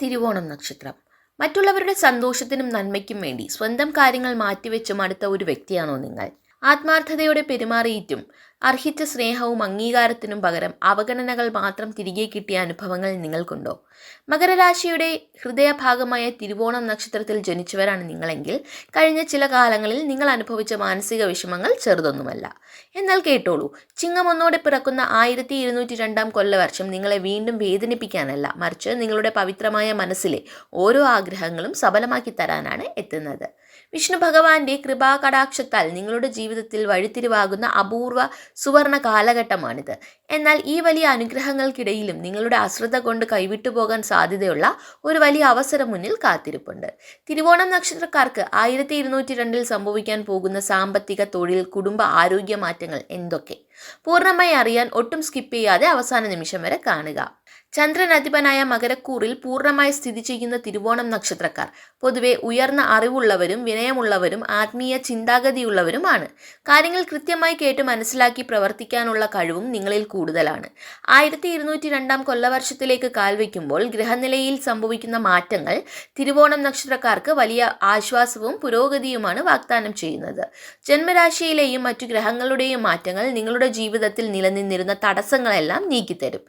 തിരുവോണം നക്ഷത്രം. മറ്റുള്ളവരുടെ സന്തോഷത്തിനും നന്മയ്ക്കും വേണ്ടി സ്വന്തം കാര്യങ്ങൾ മാറ്റിവെച്ച് മടുത്ത ഒരു വ്യക്തിയാണോ നിങ്ങൾ? ആത്മാർത്ഥതയോടെ പെരുമാറിയിട്ടും അർഹിച്ച സ്നേഹവും അംഗീകാരത്തിനും പകരം അവഗണനകൾ മാത്രം തിരികെ കിട്ടിയ അനുഭവങ്ങൾ നിങ്ങൾക്കുണ്ടോ? മകരരാശിയുടെ ഹൃദയഭാഗമായ തിരുവോണം നക്ഷത്രത്തിൽ ജനിച്ചവരാണ് നിങ്ങളെങ്കിൽ കഴിഞ്ഞ ചില കാലങ്ങളിൽ നിങ്ങൾ അനുഭവിച്ച മാനസിക വിഷമങ്ങൾ ചെറുതൊന്നുമല്ല. എന്നാൽ കേട്ടോളൂ, ചിങ്ങം ഒന്നോടെ പിറക്കുന്ന 1202 കൊല്ലവർഷം നിങ്ങളെ വീണ്ടും വേദനിപ്പിക്കാനല്ല, മറിച്ച് നിങ്ങളുടെ പവിത്രമായ മനസ്സിലെ ഓരോ ആഗ്രഹങ്ങളും സഫലമാക്കി തരാനാണ് എത്തുന്നത്. വിഷ്ണു ഭഗവാന്റെ കൃപാകടാക്ഷത്താൽ നിങ്ങളുടെ ജീവിതത്തിൽ വഴിത്തിരിവാകുന്ന അപൂർവ സുവർണ കാലഘട്ടമാണിത്. എന്നാൽ ഈ വലിയ അനുഗ്രഹങ്ങൾക്കിടയിലും നിങ്ങളുടെ അശ്രദ്ധ കൊണ്ട് കൈവിട്ടു പോകാൻ സാധ്യതയുള്ള ഒരു വലിയ അവസരം മുന്നിൽ കാത്തിരിപ്പുണ്ട്. തിരുവോണം നക്ഷത്രക്കാർക്ക് 1202 സംഭവിക്കാൻ പോകുന്ന സാമ്പത്തിക, തൊഴിൽ, കുടുംബ ആരോഗ്യ മാറ്റങ്ങൾ എന്തൊക്കെ? പൂർണ്ണമായി അറിയാൻ ഒട്ടും സ്കിപ്പ് ചെയ്യാതെ അവസാന നിമിഷം വരെ കാണുക. ചന്ദ്രൻ അധിപനായ മകരക്കൂറിൽ പൂർണ്ണമായി സ്ഥിതി ചെയ്യുന്ന തിരുവോണം നക്ഷത്രക്കാർ പൊതുവെ ഉയർന്ന അറിവുള്ളവരും വിനയമുള്ളവരും ആത്മീയ ചിന്താഗതിയുള്ളവരുമാണ്. കാര്യങ്ങൾ കൃത്യമായി കേട്ട് മനസ്സിലാക്കി പ്രവർത്തിക്കാനുള്ള കഴിവും നിങ്ങളിൽ കൂടുതലാണ്. 1202 കൊല്ലവർഷത്തിലേക്ക് കാൽവെക്കുമ്പോൾ ഗ്രഹനിലയിൽ സംഭവിക്കുന്ന മാറ്റങ്ങൾ തിരുവോണം നക്ഷത്രക്കാർക്ക് വലിയ ആശ്വാസവും പുരോഗതിയുമാണ് വാഗ്ദാനം ചെയ്യുന്നത്. ജന്മരാശിയിലെയും മറ്റു ഗ്രഹങ്ങളുടെയും മാറ്റങ്ങൾ നിങ്ങളുടെ ജീവിതത്തിൽ നിലനിന്നിരുന്ന തടസ്സങ്ങളെല്ലാം നീക്കിത്തരും.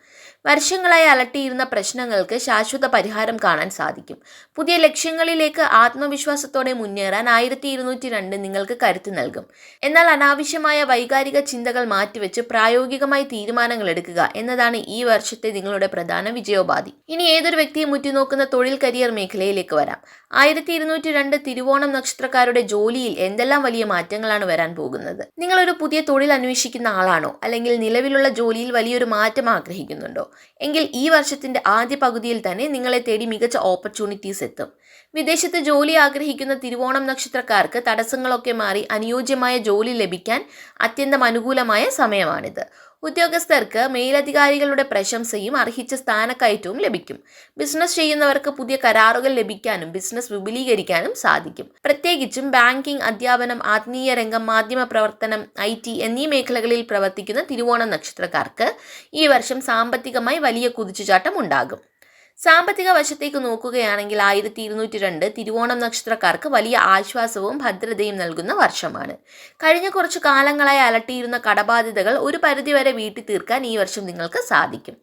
വർഷങ്ങളായി അലട്ടിയിരുന്ന പ്രശ്നങ്ങൾക്ക് ശാശ്വത പരിഹാരം കാണാൻ സാധിക്കും. പുതിയ ലക്ഷ്യങ്ങളിലേക്ക് ആത്മവിശ്വാസത്തോടെ മുന്നേറാൻ 1202 നിങ്ങൾക്ക് കരുത്ത് നൽകും. എന്നാൽ അനാവശ്യമായ വൈകാരിക ചിന്തകൾ മാറ്റിവെച്ച് പ്രായോഗികമായി തീരുമാനങ്ങൾ എടുക്കുക എന്നതാണ് ഈ വർഷത്തെ നിങ്ങളുടെ പ്രധാന വിജയോപാധി. ഇനി ഏതൊരു വ്യക്തിയും ഉറ്റുനോക്കുന്ന തൊഴിൽ കരിയർ മേഖലയിലേക്ക് വരാം. 1202 തിരുവോണം നക്ഷത്രക്കാരുടെ ജോലിയിൽ എന്തെല്ലാം വലിയ മാറ്റങ്ങളാണ് വരാൻ പോകുന്നത്? നിങ്ങളൊരു പുതിയ തൊഴിൽ അന്വേഷിക്കുന്ന ആളാണോ? അല്ലെങ്കിൽ നിലവിലുള്ള ജോലിയിൽ വലിയൊരു മാറ്റം ആഗ്രഹിക്കുന്നുണ്ടോ? എങ്കിൽ ഈ വർഷത്തിന്റെ ആദ്യ പകുതിയിൽ തന്നെ നിങ്ങളെ തേടി മികച്ച ഓപ്പർച്യൂണിറ്റീസ് എത്തും. വിദേശത്ത് ജോലി ആഗ്രഹിക്കുന്ന തിരുവോണം നക്ഷത്രക്കാർക്ക് തടസ്സങ്ങളൊക്കെ മാറി അനുയോജ്യമായ ജോലി ലഭിക്കാൻ അത്യന്തം അനുകൂലമായ സമയമാണിത്. ഉദ്യോഗസ്ഥർക്ക് മേലധികാരികളുടെ പ്രശംസയും അർഹിച്ച സ്ഥാനക്കയറ്റവും ലഭിക്കും. ബിസിനസ് ചെയ്യുന്നവർക്ക് പുതിയ കരാറുകൾ ലഭിക്കാനും ബിസിനസ് വിപുലീകരിക്കാനും സാധിക്കും. പ്രത്യേകിച്ചും ബാങ്കിംഗ്, അധ്യാപനം, ആത്മീയ രംഗം, മാധ്യമ പ്രവർത്തനം, IT എന്നീ മേഖലകളിൽ പ്രവർത്തിക്കുന്ന തിരുവോണം നക്ഷത്രക്കാർക്ക് ഈ വർഷം സാമ്പത്തികമായി വലിയ കുതിച്ചുചാട്ടം ഉണ്ടാകും. സാമ്പത്തിക വശത്തേക്ക് നോക്കുകയാണെങ്കിൽ 1202 തിരുവോണം നക്ഷത്രക്കാർക്ക് വലിയ ആശ്വാസവും ഭദ്രതയും നൽകുന്ന വർഷമാണ്. കഴിഞ്ഞ കുറച്ചു കാലങ്ങളായി അലട്ടിയിരുന്ന കടബാധ്യതകൾ ഒരു പരിധിവരെ വീട്ടി തീർക്കാൻ ഈ വർഷം നിങ്ങൾക്ക് സാധിക്കും.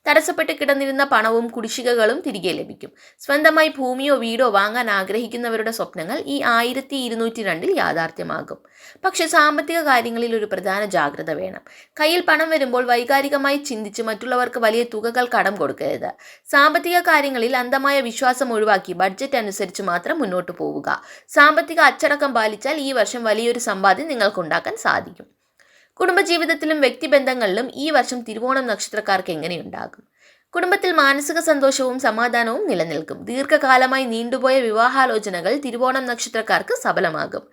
തടസ്സപ്പെട്ട് കിടന്നിരുന്ന പണവും കുടിശ്ശികകളും തിരികെ ലഭിക്കും. സ്വന്തമായി ഭൂമിയോ വീടോ വാങ്ങാൻ ആഗ്രഹിക്കുന്നവരുടെ സ്വപ്നങ്ങൾ ഈ 1202 യാഥാർത്ഥ്യമാകും. പക്ഷെ സാമ്പത്തിക കാര്യങ്ങളിൽ ഒരു പ്രധാന ജാഗ്രത വേണം. കയ്യിൽ പണം വരുമ്പോൾ വൈകാരികമായി ചിന്തിച്ച് മറ്റുള്ളവർക്ക് വലിയ തുകകൾ കടം കൊടുക്കരുത്. സാമ്പത്തിക കാര്യങ്ങളിൽ അന്ധമായ വിശ്വാസം ഒഴിവാക്കി ബഡ്ജറ്റ് അനുസരിച്ച് മാത്രം മുന്നോട്ട് പോവുക. സാമ്പത്തിക അച്ചടക്കം പാലിച്ചാൽ ഈ വർഷം വലിയൊരു സമ്പാദ്യം നിങ്ങൾക്കുണ്ടാക്കാൻ സാധിക്കും. കുടുംബജീവിതത്തിലും വ്യക്തിബന്ധങ്ങളിലും ഈ വർഷം തിരുവോണം നക്ഷത്രക്കാർക്ക് എങ്ങനെയുണ്ടാകും? കുടുംബത്തിൽ മാനസിക സന്തോഷവും സമാധാനവും നിലനിൽക്കും. ദീർഘകാലമായി നീണ്ടുപോയ വിവാഹാലോചനകൾ തിരുവോണം നക്ഷത്രക്കാർക്ക് സഫലമാകും.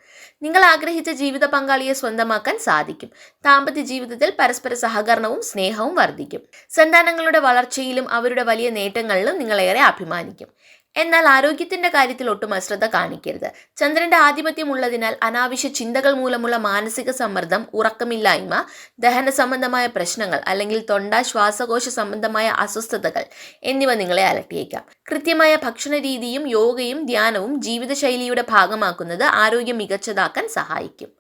നിങ്ങൾ ആഗ്രഹിച്ച ജീവിത പങ്കാളിയെ സ്വന്തമാക്കാൻ സാധിക്കും. ദാമ്പത്യ ജീവിതത്തിൽ പരസ്പര സഹകരണവും സ്നേഹവും വർദ്ധിക്കും. സന്താനങ്ങളുടെ വളർച്ചയിലും അവരുടെ വലിയ നേട്ടങ്ങളിലും നിങ്ങളേറെ അഭിമാനിക്കും. എന്നാൽ ആരോഗ്യത്തിന്റെ കാര്യത്തിൽ ഒട്ടും അശ്രദ്ധ കാണിക്കരുത്. ചന്ദ്രന്റെ ആധിപത്യം ഉള്ളതിനാൽ അനാവശ്യ ചിന്തകൾ മൂലമുള്ള മാനസിക സമ്മർദ്ദം, ഉറക്കമില്ലായ്മ, ദഹന സംബന്ധമായ പ്രശ്നങ്ങൾ അല്ലെങ്കിൽ തൊണ്ട, ശ്വാസകോശ സംബന്ധമായ അസ്വസ്ഥതകൾ എന്നിവ നിങ്ങളെ അലട്ടിയേക്കാം. കൃത്യമായ ഭക്ഷണ രീതിയും യോഗയും ധ്യാനവും ജീവിതശൈലിയുടെ ഭാഗമാക്കുന്നത് ആരോഗ്യം മികച്ചതാക്കാൻ സഹായിക്കും.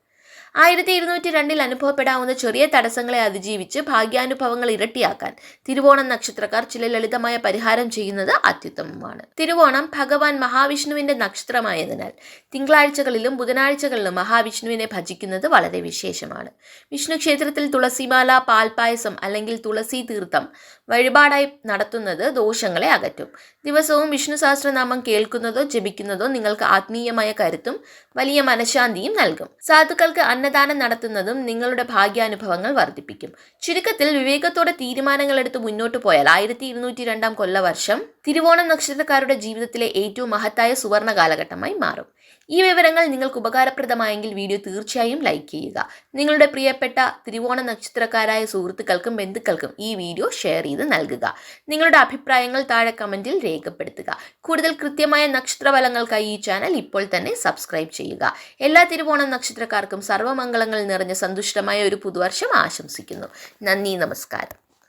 1202 അനുഭവപ്പെടാവുന്ന ചെറിയ തടസ്സങ്ങളെ അതിജീവിച്ച് ഭാഗ്യാനുഭവങ്ങൾ ഇരട്ടിയാക്കാൻ തിരുവോണം നക്ഷത്രക്കാർ ചില ലളിതമായ പരിഹാരം ചെയ്യുന്നത് അത്യുത്തമമാണ്. തിരുവോണം ഭഗവാൻ മഹാവിഷ്ണുവിന്റെ നക്ഷത്രമായതിനാൽ തിങ്കളാഴ്ചകളിലും ബുധനാഴ്ചകളിലും മഹാവിഷ്ണുവിനെ ഭജിക്കുന്നത് വളരെ വിശേഷമാണ്. വിഷ്ണു ക്ഷേത്രത്തിൽ തുളസിമാല, പാൽപായസം അല്ലെങ്കിൽ തുളസി തീർത്ഥം വഴിപാടായി നടത്തുന്നത് ദോഷങ്ങളെ അകറ്റും. ദിവസവും വിഷ്ണു സഹസ്രനാമം കേൾക്കുന്നതോ ജപിക്കുന്നതോ നിങ്ങൾക്ക് ആത്മീയമായ കരുത്തും വലിയ മനഃശാന്തിയും നൽകും. സാധുക്കൾക്ക് അന്നദാനം നടത്തുന്നതും നിങ്ങളുടെ ഭാഗ്യാനുഭവങ്ങൾ വർദ്ധിപ്പിക്കും. ചുരുക്കത്തിൽ വിവേകത്തോടെ തീരുമാനങ്ങൾ എടുത്ത് മുന്നോട്ട് പോയാൽ 1202 കൊല്ലവർഷം തിരുവോണം നക്ഷത്രക്കാരുടെ ജീവിതത്തിലെ ഏറ്റവും മഹത്തായ സുവർണ കാലഘട്ടമായി മാറും. ഈ വിവരങ്ങൾ നിങ്ങൾക്ക് ഉപകാരപ്രദമായെങ്കിൽ വീഡിയോ തീർച്ചയായും ലൈക്ക് ചെയ്യുക. നിങ്ങളുടെ പ്രിയപ്പെട്ട തിരുവോണ നക്ഷത്രക്കാരായ സുഹൃത്തുക്കൾക്കും ബന്ധുക്കൾക്കും ഈ വീഡിയോ ഷെയർ ചെയ്ത് നൽകുക. നിങ്ങളുടെ അഭിപ്രായങ്ങൾ താഴെ കമന്റിൽ രേഖപ്പെടുത്തുക. കൂടുതൽ കൃത്യമായ നക്ഷത്രഫലങ്ങൾക്കായി ഈ ചാനൽ ഇപ്പോൾ തന്നെ സബ്സ്ക്രൈബ് ചെയ്യുക. എല്ലാ തിരുവോണം നക്ഷത്രക്കാർക്കും സർവ്വമംഗളങ്ങൾ നിറഞ്ഞ സന്തുഷ്ടമായ ഒരു പുതുവർഷം ആശംസിക്കുന്നു. നന്ദി, നമസ്കാരം.